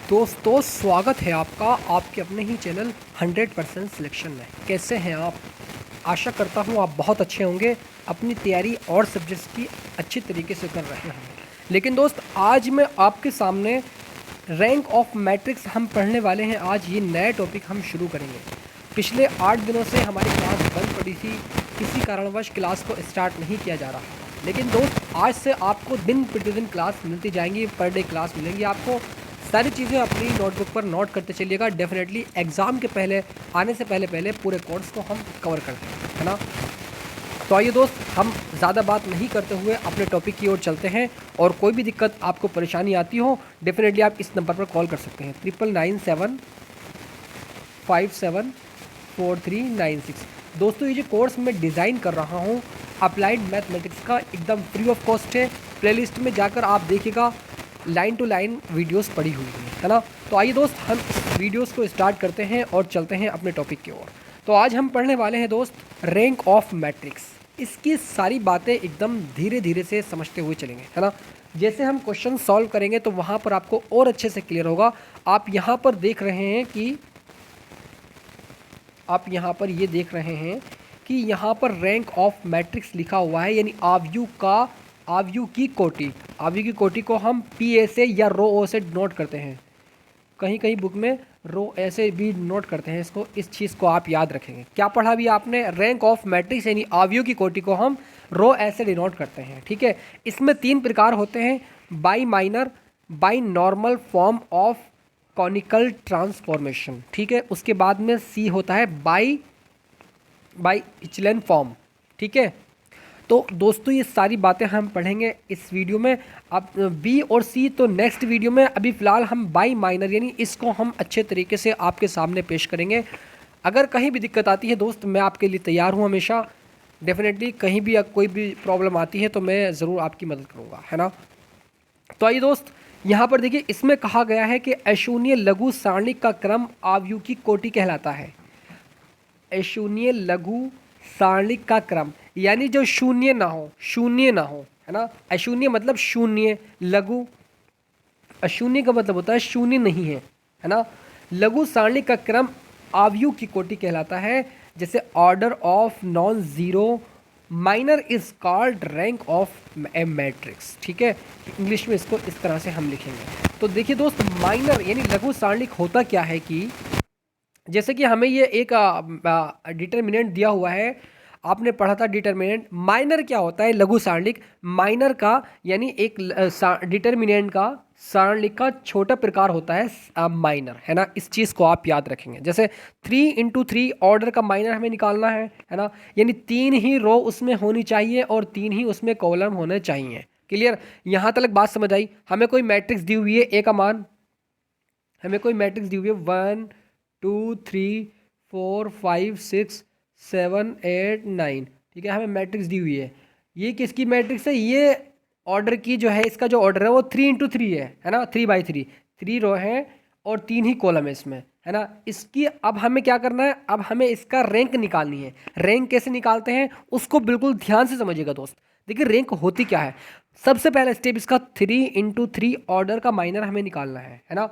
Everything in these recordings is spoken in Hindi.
दोस्तों स्वागत है आपका आपके अपने ही चैनल 100% सिलेक्शन में। कैसे हैं आप? आशा करता हूं आप बहुत अच्छे होंगे, अपनी तैयारी और सब्जेक्ट्स की अच्छी तरीके से कर रहे हैं। लेकिन दोस्त आज मैं आपके सामने रैंक ऑफ मैट्रिक्स हम पढ़ने वाले हैं। आज ये नया टॉपिक हम शुरू करेंगे। पिछले 8 दिनों से हमारी क्लास बंद पड़ी थी, किसी कारणवश क्लास को स्टार्ट नहीं किया जा रहा। लेकिन दोस्त आज से आपको दिन प्रतिदिन क्लास मिलती जाएंगी, पर डे क्लास मिलेंगी आपको। सारी चीज़ें अपनी नोटबुक पर नोट करते चलिएगा। डेफिनेटली एग्ज़ाम के पहले आने से पहले पूरे कोर्स को हम कवर करते हैं, है ना। तो आइए दोस्त, हम ज़्यादा बात नहीं करते हुए अपने टॉपिक की ओर चलते हैं। और कोई भी दिक्कत आपको परेशानी आती हो, डेफिनेटली आप इस नंबर पर कॉल कर सकते हैं 9997574396। दोस्तों ये जो कोर्स मैं डिज़ाइन कर रहा हूँ अप्लाइड मैथमेटिक्स का, एकदम फ्री ऑफ कॉस्ट है। प्लेलिस्ट में जाकर आप देखिएगा, लाइन टू लाइन वीडियोस पड़ी हुई है ना। तो आइए दोस्त, हम इस वीडियोस को स्टार्ट करते हैं और चलते हैं अपने टॉपिक की ओर। तो आज हम पढ़ने वाले हैं दोस्त रैंक ऑफ मैट्रिक्स। इसकी सारी बातें एकदम धीरे धीरे से समझते हुए चलेंगे, है ना। जैसे हम क्वेश्चन सॉल्व करेंगे तो वहाँ पर आपको और अच्छे से क्लियर होगा। आप यहाँ पर देख रहे हैं कि ये देख रहे हैं कि यहाँ पर रैंक ऑफ मैट्रिक्स लिखा हुआ है, यानी आव्यूह की कोटि को हम पी से या रो ओ से नोट करते हैं। कहीं कहीं बुक में रो ऐसे भी नोट करते हैं इसको। इस चीज़ को आप याद रखेंगे। क्या पढ़ा भी आपने? रैंक ऑफ मैट्रिक्स यानी आव्यूह की कोटि को हम रो ऐसे डिनोट करते हैं, ठीक है। इसमें 3 प्रकार होते हैं: by minor, by normal form of conical transformation, ठीक है। उसके बाद में सी होता है बाई इचलन फॉर्म, ठीक है। तो दोस्तों ये सारी बातें हम पढ़ेंगे इस वीडियो में। अब बी और सी तो नेक्स्ट वीडियो में। अभी फ़िलहाल हम बाई माइनर यानी इसको हम अच्छे तरीके से आपके सामने पेश करेंगे। अगर कहीं भी दिक्कत आती है दोस्त, मैं आपके लिए तैयार हूँ हमेशा। डेफिनेटली कहीं भी कोई भी प्रॉब्लम आती है तो मैं ज़रूर आपकी मदद करूँगा, है ना। तो आइए दोस्त, यहाँ पर देखिए, इसमें कहा गया है कि अशून्य लघु सारणिक का क्रम आव्यूह की कोटि कहलाता है। अशून्य लघु सारणिक का क्रम यानी जो शून्य ना हो, है ना। अशून्य मतलब शून्य, लघु अशून्य का मतलब होता है शून्य नहीं है, है ना। लघु सारणिक का क्रम आव्यूह की कोटि कहलाता है। जैसे order of non zero minor is called rank of A matrix, ठीक है। इंग्लिश में इसको इस तरह से हम लिखेंगे। तो देखिए दोस्त, माइनर यानी लघु सारणिक होता क्या है कि जैसे कि हमें ये एक डिटर्मिनेंट दिया हुआ है, आपने पढ़ा था डिटर्मिनेंट। माइनर क्या होता है? लघु सारणिक। माइनर का यानी एक डिटर्मिनेंट का सारणिक का छोटा प्रकार होता है माइनर, है ना। इस चीज़ को आप याद रखेंगे। जैसे 3 × 3 ऑर्डर का माइनर हमें निकालना है ना। यानी 3 ही रो उसमें होनी चाहिए और 3 ही उसमें कॉलम होने चाहिए। क्लियर? यहाँ तक बात समझ आई? हमें कोई मैट्रिक्स दी हुई है, ए का मान, हमें कोई मैट्रिक्स दी हुई है 1 2 3 4 5 6 7 8 9, ठीक है। हमें मैट्रिक्स दी हुई है। ये किसकी मैट्रिक्स है? ये ऑर्डर की जो है, इसका जो ऑर्डर है वो 3 × 3 है ना। 3/3, 3 रो है और 3 ही कॉलम है इसमें, है ना। इसकी अब हमें क्या करना है? अब हमें इसका रैंक निकालनी है। रैंक कैसे निकालते हैं उसको बिल्कुल ध्यान से समझिएगा दोस्त। देखिए रैंक होती क्या है। सबसे पहला स्टेप इसका 3 × 3 ऑर्डर का माइनर हमें निकालना है ना।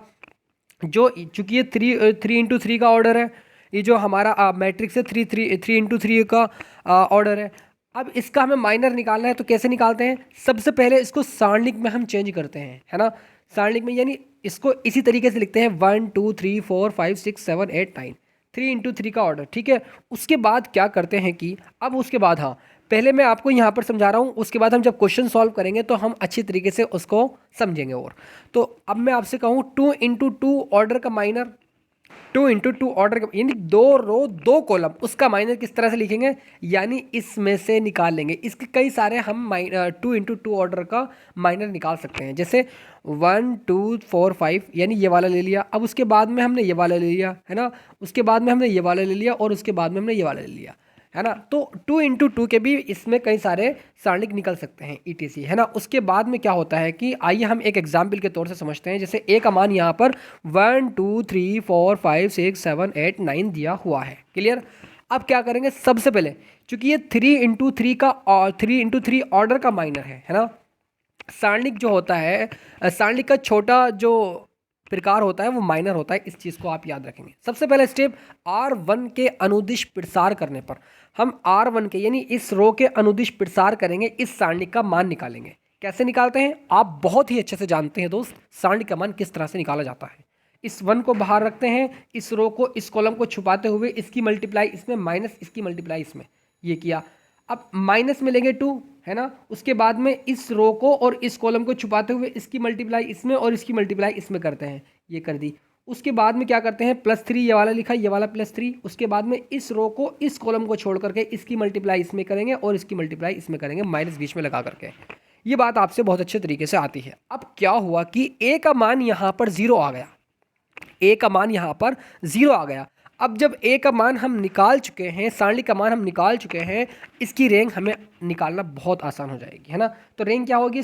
जो चूंकि ये 3 × 3 का ऑर्डर है, ये जो हमारा मैट्रिक्स है 3 × 3 का ऑर्डर है। अब इसका हमें माइनर निकालना है, तो कैसे निकालते हैं? सबसे पहले इसको सारणिक में हम चेंज करते हैं, है ना। सारणिक में यानी इसको इसी तरीके से लिखते हैं 1 2 3 4 5 6 7 8 9, 3 × 3 का ऑर्डर, ठीक है। उसके बाद क्या करते हैं कि अब उसके बाद, हाँ पहले मैं आपको यहाँ पर समझा रहा हूँ, उसके बाद हम जब क्वेश्चन सॉल्व करेंगे तो हम अच्छी तरीके से उसको समझेंगे। और तो अब मैं आपसे कहूँ 2 × 2 ऑर्डर का माइनर, 2 × 2 ऑर्डर का यानी 2 रो 2 कॉलम, उसका माइनर किस तरह से लिखेंगे? यानी इसमें से निकाल लेंगे। इसके कई सारे हम 2 × 2 ऑर्डर का माइनर निकाल सकते हैं। जैसे 1 2 4 5 यानी ये वाला ले लिया। अब उसके बाद में हमने ये वाला ले लिया, है ना। उसके बाद में हमने ये वाला ले लिया और उसके बाद में हमने ये वाला ले लिया, है ना। तो 2 × 2 के भी इसमें कई सारे सारणिक निकल सकते हैं ETC, है ना। उसके बाद में क्या होता है कि आइए हम एक एग्जाम्पल के तौर से समझते हैं। जैसे ए का मान यहाँ पर 1 2 3 4 5 6 7 8 9 दिया हुआ है। क्लियर? अब क्या करेंगे? सबसे पहले चूंकि ये 3 × 3 ऑर्डर का माइनर है ना। सारणिक जो होता है, सारणिक का छोटा जो प्रकार होता है वो माइनर होता है, इस चीज़ को आप याद रखेंगे। सबसे पहला स्टेप, R1 के अनुदिश प्रसार करने पर हम R1 के यानी इस रो के अनुदिश प्रसार करेंगे, इस सारणी का मान निकालेंगे। कैसे निकालते हैं आप बहुत ही अच्छे से जानते हैं दोस्त, सारणी का मान किस तरह से निकाला जाता है। इस 1 को बाहर रखते हैं, इस रो को, इस कॉलम को छुपाते हुए इसकी मल्टीप्लाई इसमें माइनस इसकी मल्टीप्लाई इसमें, ये किया। अब माइनस में लेंगे 2, है ना। उसके बाद में इस रो को और इस कॉलम को छुपाते हुए इसकी मल्टीप्लाई इसमें और इसकी मल्टीप्लाई इसमें करते हैं, ये कर दी। उसके बाद में क्या करते हैं, +3 ये वाला लिखा, ये वाला +3। उसके बाद में इस रो को, इस कॉलम को छोड़ करके इसकी मल्टीप्लाई इसमें करेंगे और इसकी मल्टीप्लाई इसमें करेंगे, माइनस बीच में लगा करके। ये बात आपसे बहुत अच्छे तरीके से आती है। अब क्या हुआ कि a का मान यहाँ पर 0 आ गया, a का मान यहाँ पर 0 आ गया। अब जब a का मान हम निकाल चुके हैं, सारणी का मान हम निकाल चुके हैं, इसकी रैंक हमें निकालना बहुत आसान हो जाएगी, है ना। तो रैंक क्या होगी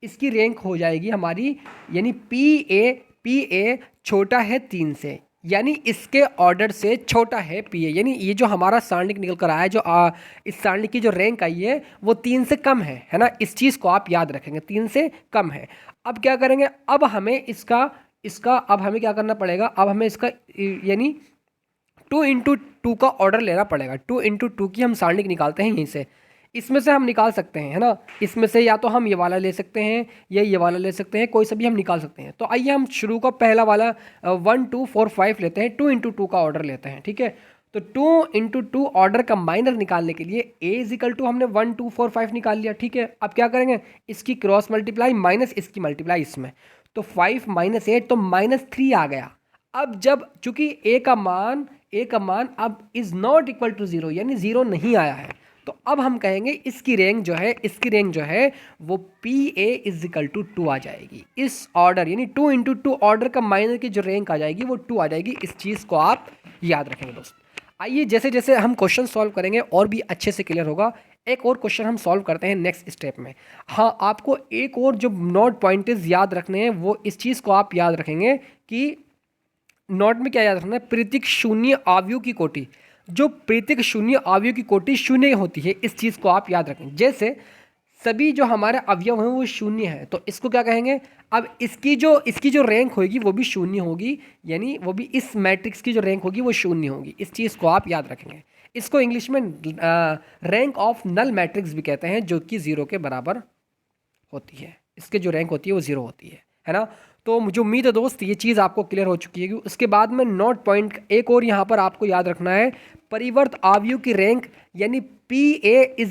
इसकी रैंक हो जाएगी हमारी, यानी PA छोटा है 3 से, यानी इसके ऑर्डर से छोटा है PA, यानी ये जो हमारा सारणी निकल कर आया है, जो इस सारणी की जो रैंक आई है वो 3 से कम है ना। इस चीज़ को आप याद रखेंगे, 3 से कम है। अब क्या करेंगे, अब हमें इसका अब हमें क्या करना पड़ेगा, अब हमें इसका यानी 2 × 2 का ऑर्डर लेना पड़ेगा। 2 × 2 की हम सारणी निकालते हैं यहीं से, इसमें से हम निकाल सकते हैं, है ना। इसमें से या तो हम ये वाला ले सकते हैं या ये वाला ले सकते हैं, कोई सा भी हम निकाल सकते हैं। तो आइए हम शुरू का पहला वाला 1 2 4 5 लेते हैं, 2 × 2 का ऑर्डर लेते हैं, ठीक है। तो 2 × 2 ऑर्डर का माइनर निकालने के लिए a = हमने 1 2 4 5 निकाल लिया, ठीक है। अब क्या करेंगे, इसकी क्रॉस मल्टीप्लाई माइनस इसकी मल्टीप्लाई इसमें, तो 5 - 8 तो -3 आ गया। अब जब चूंकि a का मान अब इज़ नॉट इक्वल टू 0, यानी 0 नहीं आया है, तो अब हम कहेंगे इसकी रैंक जो है वो PA = 2 आ जाएगी। इस ऑर्डर यानी 2 × 2 ऑर्डर का माइनर की जो रैंक आ जाएगी वो 2 आ जाएगी। इस चीज़ को आप याद रखेंगे दोस्त। आइए जैसे जैसे हम क्वेश्चन सॉल्व करेंगे और भी अच्छे से क्लियर होगा। एक और क्वेश्चन हम सॉल्व करते हैं नेक्स्ट स्टेप में। हाँ, आपको एक और जो नोट पॉइंट्स याद रखने हैं, वो इस चीज़ को आप याद रखेंगे कि नोट में क्या याद रखना है, प्रतीक शून्य अवयव की कोटि, जो प्रतीक शून्य अवयव की कोटि शून्य होती है, इस चीज़ को आप याद रखें। जैसे सभी जो हमारे अवयव हैं वो शून्य है, तो इसको क्या कहेंगे, अब इसकी जो रैंक होगी वो भी शून्य होगी, यानी वो भी इस मैट्रिक्स की जो रैंक होगी वो शून्य होगी। इस चीज़ को आप याद रखेंगे। इसको इंग्लिश में रैंक ऑफ नल मैट्रिक्स भी कहते हैं, जो कि 0 के बराबर होती है। इसके जो रैंक होती है वो 0 होती है ना। तो मुझे उम्मीद है दोस्त ये चीज़ आपको क्लियर हो चुकी है। उसके बाद में नोट पॉइंट एक और यहाँ पर आपको याद रखना है, परिवर्त अवयव की रैंक यानी PA =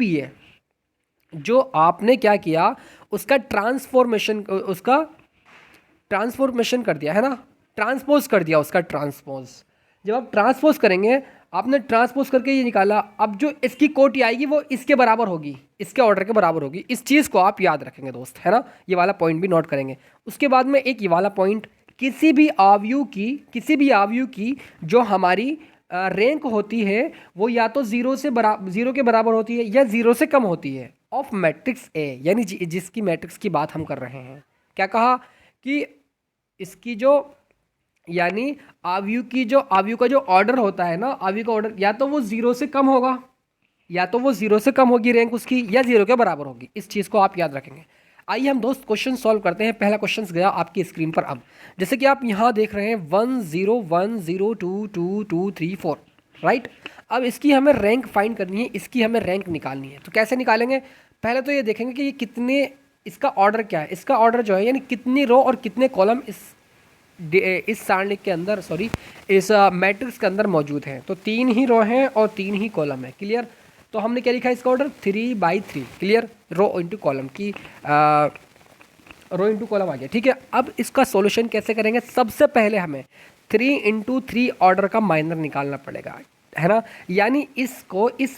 PA। जो आपने क्या किया, उसका ट्रांसफॉर्मेशन कर दिया, है ना, ट्रांसपोज कर दिया उसका ट्रांसपोज। जब आप ट्रांसपोज करेंगे, आपने ट्रांसपोज करके ये निकाला, अब जो इसकी कोटि आएगी वो इसके बराबर होगी, इसके ऑर्डर के बराबर होगी। इस चीज़ को आप याद रखेंगे दोस्त, है ना। ये वाला पॉइंट भी नोट करेंगे। उसके बाद में एक ये वाला पॉइंट, किसी भी अवयव की जो हमारी रैंक होती है वो या तो 0 के बराबर होती है या 0 से कम होती है, ऑफ मैट्रिक्स A, यानी जिसकी मैट्रिक्स की बात हम कर रहे हैं। क्या कहा कि इसकी जो यानी अवयव का जो ऑर्डर होता है ना, अवयव का ऑर्डर या तो वो 0 से कम होगा, रैंक उसकी, या 0 के बराबर होगी। इस चीज़ को आप याद रखेंगे। आइए हम दोस्त क्वेश्चन सॉल्व करते हैं। पहला क्वेश्चन गया आपकी स्क्रीन पर। अब जैसे कि आप यहाँ देख रहे हैं 1 0 1 0 2 2 2 3 4, राइट। अब इसकी हमें रैंक फाइंड करनी है, इसकी हमें रैंक निकालनी है। तो कैसे निकालेंगे, पहले तो ये देखेंगे कि ये कितने, इसका ऑर्डर क्या है। इसका ऑर्डर जो है यानी कितनी रो और कितने कॉलम इस सारणी के अंदर, इस मैट्रिक्स के अंदर मौजूद हैं। तो 3 ही रो हैं और 3 ही कॉलम है, क्लियर। तो हमने क्या लिखा है इसका order, 3/3, clear. Rho into column की रो इंटू कॉलम आ गया, ठीक है। अब इसका सॉल्यूशन कैसे करेंगे, सबसे पहले हमें 3 × 3 ऑर्डर का माइनर निकालना पड़ेगा, है ना। यानी इस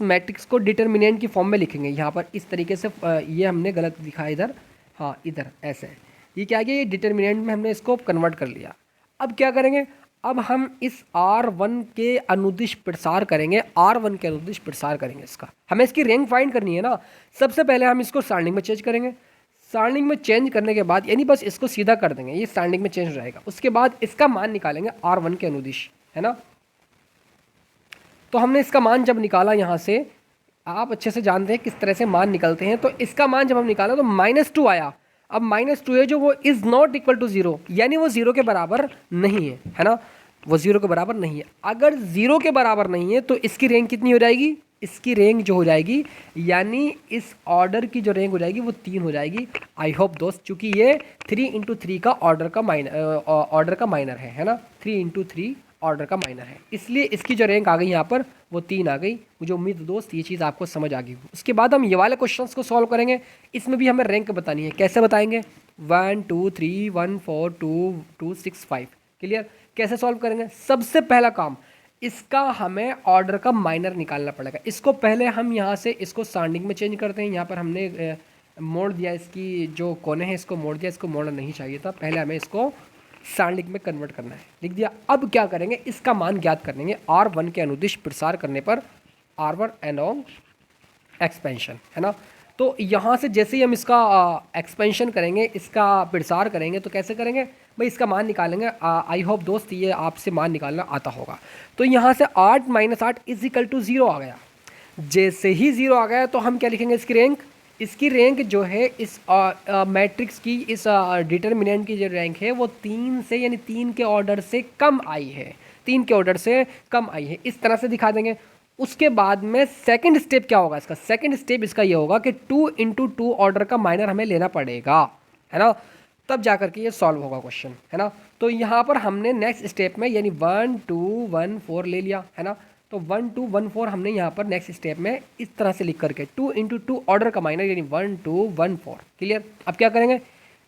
मैट्रिक्स को डिटर्मिनेंट की फॉर्म में लिखेंगे। यहाँ पर इस तरीके से, ये हमने गलत लिखा है इधर, हाँ इधर ऐसे, ये क्या गया, ये डिटर्मिनेंट में हमने इसको कन्वर्ट कर लिया। अब क्या करेंगे, अब हम इस R1 के अनुदिश प्रसार करेंगे, इसका हमें इसकी रैंक फाइंड करनी है ना। सबसे पहले हम इसको सारणी में चेंज करेंगे। सारणी में चेंज करने के बाद यानी बस इसको सीधा कर देंगे, ये सारणी में चेंज हो जाएगा। उसके बाद इसका मान निकालेंगे R1 के अनुदिश, है ना। तो हमने इसका मान जब निकाला, यहाँ से आप अच्छे से जानते हैं किस तरह से मान निकलते हैं। तो इसका मान जब हम निकाला तो -2 आया। अब -2 है जो वो इज़ नॉट इक्वल टू 0, यानी वो 0 के बराबर नहीं है ना, वो 0 के बराबर नहीं है। अगर 0 के बराबर नहीं है तो इसकी रैंक कितनी हो जाएगी, इसकी रैंक जो हो जाएगी, यानी इस ऑर्डर की जो रैंक हो जाएगी वो 3 हो जाएगी। आई होप दोस्त, चूंकि ये 3 × 3 का ऑर्डर का माइनर है ना, 3 × 3 ऑर्डर का माइनर है, इसलिए इसकी जो रैंक आ गई यहाँ पर वो 3 आ गई। मुझे उम्मीद है दोस्त ये चीज़ आपको समझ आ गई। उसके बाद हम ये वाले क्वेश्चंस को सॉल्व करेंगे, इसमें भी हमें रैंक बतानी है। कैसे बताएंगे, 1 2 3 1 4 2 2 6 5, क्लियर। कैसे सॉल्व करेंगे, सबसे पहला काम इसका हमें ऑर्डर का माइनर निकालना पड़ेगा। इसको पहले हम यहाँ से इसको सांडिंग में चेंज करते हैं। यहाँ पर हमने मोड़ दिया, इसकी जो कोने हैं इसको मोड़ दिया, इसको मोड़ना नहीं चाहिए था, पहले हमें इसको सांडिंग में कन्वर्ट करना है, लिख दिया। अब क्या करेंगे, इसका मान ज्ञात करेंगे R1 के अनुदिश प्रसार करने पर R1 एलोंग एक्सपेंशन, है ना। तो यहाँ से जैसे ही हम इसका एक्सपेंशन करेंगे, इसका प्रसार करेंगे, तो कैसे करेंगे भाई, इसका मान निकालेंगे। आई होप दोस्त ये आपसे मान निकालना आता होगा। तो यहाँ से 8 - 8 = 0 आ गया। जैसे ही 0 आ गया तो हम क्या लिखेंगे, इसकी रैंक, इसकी रैंक जो है इस मैट्रिक्स की, इस डिटर्मिनेंट की जो रैंक है वो 3 से, यानी 3 के ऑर्डर से कम आई है, 3 के ऑर्डर से कम आई है, इस तरह से दिखा देंगे। उसके बाद में सेकंड स्टेप क्या होगा इसका, सेकंड स्टेप इसका ये होगा कि 2 × 2 ऑर्डर का माइनर हमें लेना पड़ेगा, है ना, तब जा करके ये सॉल्व होगा क्वेश्चन, है ना। तो यहाँ पर हमने नेक्स्ट स्टेप में यानी 1 2 1 4 ले लिया, है ना। तो 1 2 1 4 हमने यहाँ पर नेक्स्ट स्टेप में इस तरह से लिख करके 2 × 2 ऑर्डर का माइनर यानी 1 2 1 4, क्लियर। अब क्या करेंगे,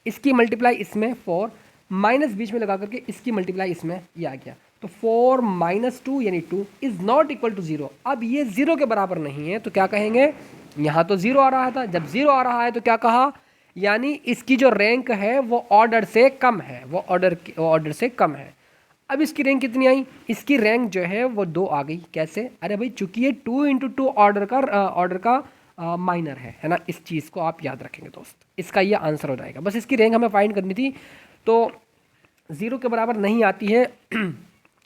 इसकी मल्टीप्लाई इसमें 4 माइनस बीच में लगा करके इसकी मल्टीप्लाई इसमें ये आ गया। तो 4 - 2 यानी 2 इज़ नॉट इक्वल टू 0। अब ये 0 के बराबर नहीं है तो क्या कहेंगे, यहाँ तो 0 आ रहा था, जब 0 आ रहा है तो क्या कहा, यानी इसकी जो रैंक है वो ऑर्डर से कम है, वो ऑर्डर से कम है। अब इसकी रैंक कितनी आई, इसकी रैंक जो है वो 2 आ गई। कैसे, अरे भाई चूंकि ये 2 × 2 ऑर्डर का माइनर है ना, इस चीज़ को आप याद रखेंगे दोस्त, इसका ये आंसर हो जाएगा। बस इसकी रैंक हमें फाइंड करनी थी, तो 0 के बराबर नहीं आती है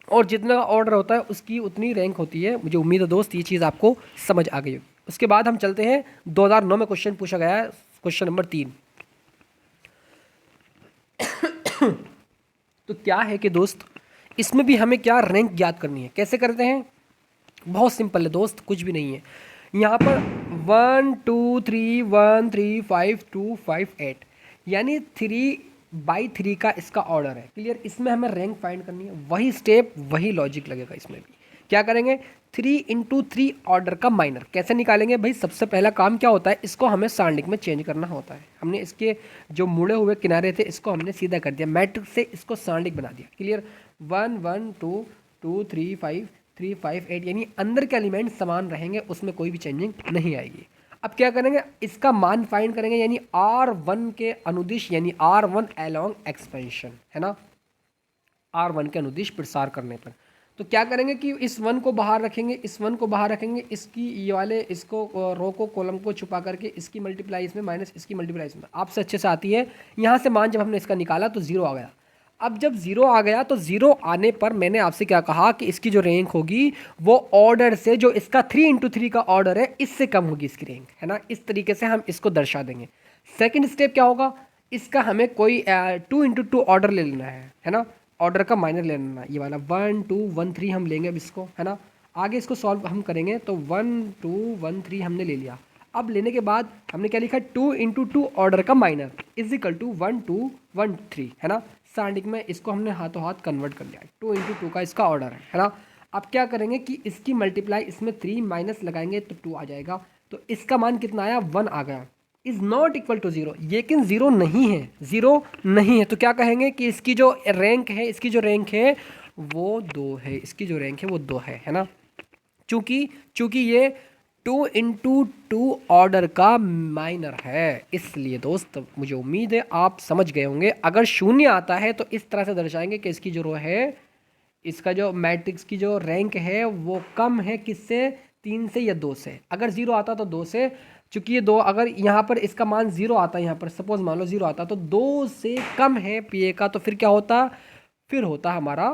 और जितना ऑर्डर होता है उसकी उतनी रैंक होती है। मुझे उम्मीद है दोस्त ये चीज़ आपको समझ आ गई होगी। उसके बाद हम चलते हैं 2009 में क्वेश्चन पूछा गया है, क्वेश्चन नंबर 3। तो क्या है कि दोस्त इसमें भी हमें क्या रैंक ज्ञात करनी है। कैसे करते हैं, बहुत सिंपल है दोस्त, कुछ भी नहीं है। यहाँ पर 1 2 3 1 3 5 2 5 8 यानी 3/3 का इसका ऑर्डर है, क्लियर। इसमें हमें रैंक फाइंड करनी है, वही स्टेप वही लॉजिक लगेगा इसमें भी। क्या करेंगे, 3 × 3 ऑर्डर का माइनर कैसे निकालेंगे भाई, सबसे पहला काम क्या होता है, इसको हमें सांडिक में चेंज करना होता है। हमने इसके जो मुड़े हुए किनारे थे इसको हमने सीधा कर दिया, मैट्रिक्स से इसको सांडिक बना दिया, क्लियर। 1 1 2 2 3 5 3 5 8 यानी अंदर के एलिमेंट समान रहेंगे, उसमें कोई भी चेंजिंग नहीं आएगी। अब क्या करेंगे, इसका मान फाइंड करेंगे, यानी R1 के अनुदिश यानी R1 एलोंग एक्सपेंशन, है ना, R1 के अनुदिश प्रसार करने पर। तो क्या करेंगे कि इस 1 को बाहर रखेंगे, इस 1 को बाहर रखेंगे, इसकी ये वाले इसको रो को कॉलम को छुपा करके इसकी मल्टीप्लाई इसमें माइनस इसकी मल्टीप्लाई इसमें, आपसे अच्छे से आती है। यहाँ से मान जब हमने इसका निकाला तो 0 आ गया। अब जब 0 आ गया तो 0 आने पर मैंने आपसे क्या कहा कि इसकी जो रैंक होगी वो ऑर्डर से, जो इसका 3 × 3 का ऑर्डर है इससे कम होगी इसकी रैंक, है ना। इस तरीके से हम इसको दर्शा देंगे। सेकंड स्टेप क्या होगा, इसका हमें कोई 2 × 2 ऑर्डर ले लेना है ना, ऑर्डर का माइनर ले लेना, ये वाला 1 2 1 3 हम लेंगे अब इसको, है ना। आगे इसको सॉल्व हम करेंगे तो 1 2 1 3 हमने ले लिया। अब लेने के बाद हमने क्या लिखा, 2 × 2 ऑर्डर का माइनर = 1 2 1 3, है ना। सांडिक में इसको हमने हाथों हाथ कन्वर्ट कर लिया, 2 × 2 का इसका ऑर्डर है ना। अब क्या करेंगे कि इसकी मल्टीप्लाई इसमें 3 माइनस लगाएंगे तो 2 आ जाएगा। तो इसका मान कितना आया, 1 आ गया। इज़ नॉट इक्वल टू 0, लेकिन 0 नहीं है, 0 नहीं है। तो क्या कहेंगे कि इसकी जो रैंक है, इसकी जो रैंक है वो 2 है, इसकी जो रैंक है वो 2 है ना। चूंकि ये 2 × 2 ऑर्डर का माइनर है, इसलिए दोस्त मुझे उम्मीद है आप समझ गए होंगे। अगर 0 आता है तो इस तरह से दर्शाएंगे कि इसकी जो रो है, इसका जो मैट्रिक्स की जो रैंक है वो कम है किससे, 3 से या 2 से। अगर 0 आता तो 2 से, चूंकि ये 2, अगर यहाँ पर इसका मान 0 आता है, यहाँ पर सपोज मान लो 0 आता तो 2 से कम है PA का, तो फिर क्या होता, फिर होता हमारा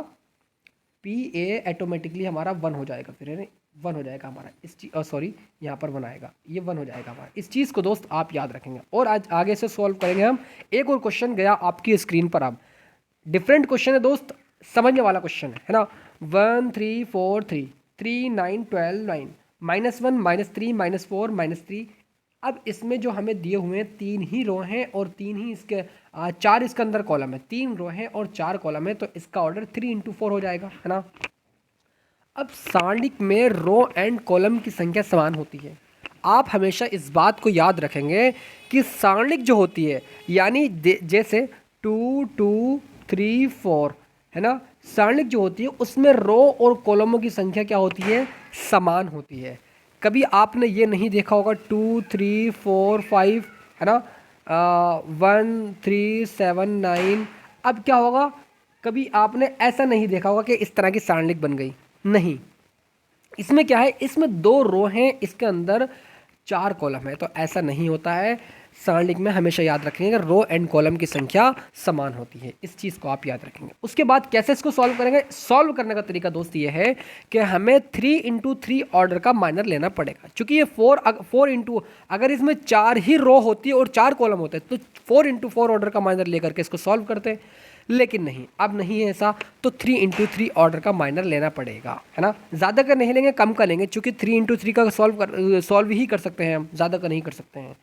PA ऑटोमेटिकली हमारा 1 हो जाएगा, फिर वन हो जाएगा हमारा इस चीज़, सॉरी यहाँ पर वन आएगा, ये वन हो जाएगा हमारा। इस चीज़ को दोस्त आप याद रखेंगे और आज आगे से सॉल्व करेंगे हम। एक और क्वेश्चन गया आपकी स्क्रीन पर, अब डिफरेंट क्वेश्चन है दोस्त, समझने वाला क्वेश्चन है ना। 1 3 4 3 3 9 12 9 -1 -3 -4 -3। अब इसमें जो हमें दिए हुए हैं 3 ही रो हैं और 3 ही इसके 4 इसके अंदर कॉलम है, 3 रो हैं और 4 कॉलम है, तो इसका ऑर्डर 3 × 4 हो जाएगा, है ना। अब सारणिक में रो एंड कॉलम की संख्या समान होती है। आप हमेशा इस बात को याद रखेंगे कि सारणिक जो होती है, यानी जैसे 2 2 3 4 है ना, सारणिक जो होती है उसमें रो और कॉलमों की संख्या क्या होती है, समान होती है। कभी आपने ये नहीं देखा होगा 2 3 4 5 है ना, 1 3 7 9। अब क्या होगा, कभी आपने ऐसा नहीं देखा होगा कि इस तरह की सारणिक बन गई, नहीं। इसमें क्या है, इसमें 2 रो हैं, इसके अंदर 4 कॉलम है, तो ऐसा नहीं होता है। सारणिक में हमेशा याद रखेंगे रो एंड कॉलम की संख्या समान होती है, इस चीज़ को आप याद रखेंगे। उसके बाद कैसे इसको सॉल्व करेंगे, सॉल्व करने का तरीका दोस्त ये है कि हमें 3 × 3 ऑर्डर का माइनर लेना पड़ेगा। चूंकि ये 4 इंटू, अगर इसमें 4 ही रो होती है और 4 कॉलम होते हैं तो 4 × 4 ऑर्डर का माइनर लेकर के इसको सॉल्व करते हैं, लेकिन नहीं, अब नहीं है ऐसा, तो 3 × 3 ऑर्डर का माइनर लेना पड़ेगा, है ना। ज़्यादा का नहीं लेंगे, कम का लेंगे, चूँकि 3 × 3 का सॉल्व ही कर सकते हैं हम, ज़्यादा का नहीं कर सकते हैं।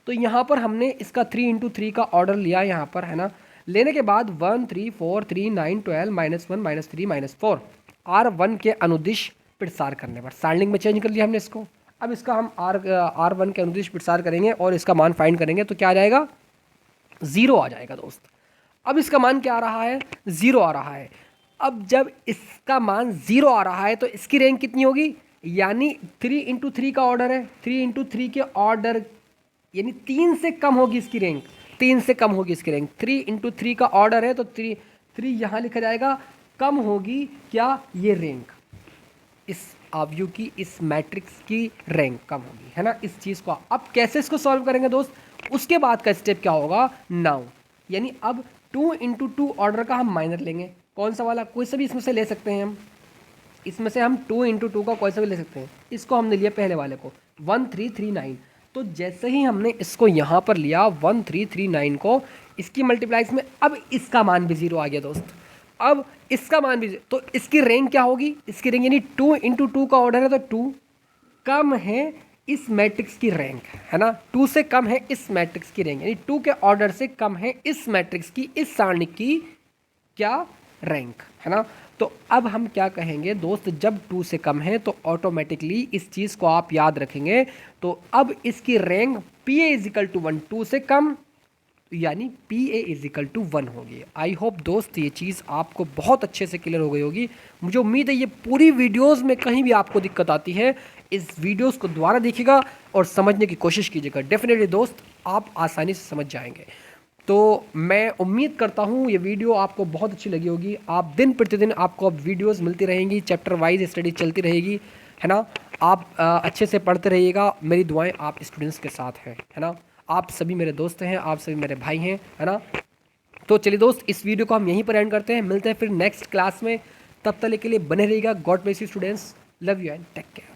तो यहाँ पर हमने इसका 3 × 3 का ऑर्डर लिया यहाँ पर, है ना। लेने के बाद 1 3 4 3 9 12 -1 -3 -4 R1 के अनुदिश प्रसार करने पर सारणिक में चेंज कर लिया हमने इसको। अब इसका हम R1 के अनुदिश प्रसार करेंगे और इसका मान फाइंड करेंगे, तो क्या आ जाएगा, 0 आ जाएगा दोस्त। अब इसका मान क्या आ रहा है, 0 आ रहा है। अब जब इसका मान 0 आ रहा है तो इसकी रैंक कितनी होगी, यानी 3 × 3 का ऑर्डर है, 3 × 3 के ऑर्डर यानी 3 से कम होगी इसकी रैंक, 3 से कम होगी इसकी रैंक। 3 × 3 का ऑर्डर है तो 3 यहाँ लिखा जाएगा, कम होगी क्या, ये रैंक, इस अवयव की, इस मैट्रिक्स की रैंक कम होगी, है ना। इस चीज़ को अब कैसे इसको सॉल्व करेंगे दोस्त, उसके बाद का स्टेप क्या होगा, नाउ, यानी अब 2 × 2 ऑर्डर का हम माइनर लेंगे। कौन सा वाला, कोई सा भी इसमें से ले सकते हैं हम, इसमें से हम 2 × 2 का कोई सा भी ले सकते हैं। इसको हमने लिया पहले वाले को 1339, तो जैसे ही हमने इसको यहाँ पर लिया 1339 को, इसकी मल्टीप्लाइज में अब इसका मान भी 0 आ गया दोस्त। अब इसका मान भी, तो इसकी रैंक क्या होगी, इसकी रैंक यानी 2 × 2 का ऑर्डर है तो 2 कम है इस मैट्रिक्स की रैंक, है ना। 2 से कम है इस मैट्रिक्स की रैंक, यानी 2 के ऑर्डर से कम है इस मैट्रिक्स की, इस सारणिक की क्या, रैंक, है ना। तो अब हम क्या कहेंगे दोस्त, जब 2 से कम है तो ऑटोमेटिकली इस चीज़ को आप याद रखेंगे, तो अब इसकी रैंक PA = 1, 2 से कम, यानी PA = 1 होगी। आई होप दोस्त ये चीज़ आपको बहुत अच्छे से क्लियर हो गई होगी। मुझे उम्मीद है ये पूरी वीडियोस में कहीं भी आपको दिक्कत आती है, इस वीडियोस को दोबारा देखिएगा और समझने की कोशिश कीजिएगा। डेफिनेटली दोस्त आप आसानी से समझ जाएंगे। तो मैं उम्मीद करता हूँ ये वीडियो आपको बहुत अच्छी लगी होगी। आप दिन प्रतिदिन आपको अब वीडियोस मिलती रहेंगी, चैप्टर वाइज स्टडी चलती रहेगी, है ना। आप अच्छे से पढ़ते रहिएगा, मेरी दुआएं आप स्टूडेंट्स के साथ हैं, है ना। आप सभी मेरे दोस्त हैं, आप सभी मेरे भाई हैं, है ना। तो चलिए दोस्त, इस वीडियो को हम यहीं पर एंड करते हैं, मिलते हैं फिर नेक्स्ट क्लास में। तब तक के लिए बने रहिएगा। God bless you students, love you and take care.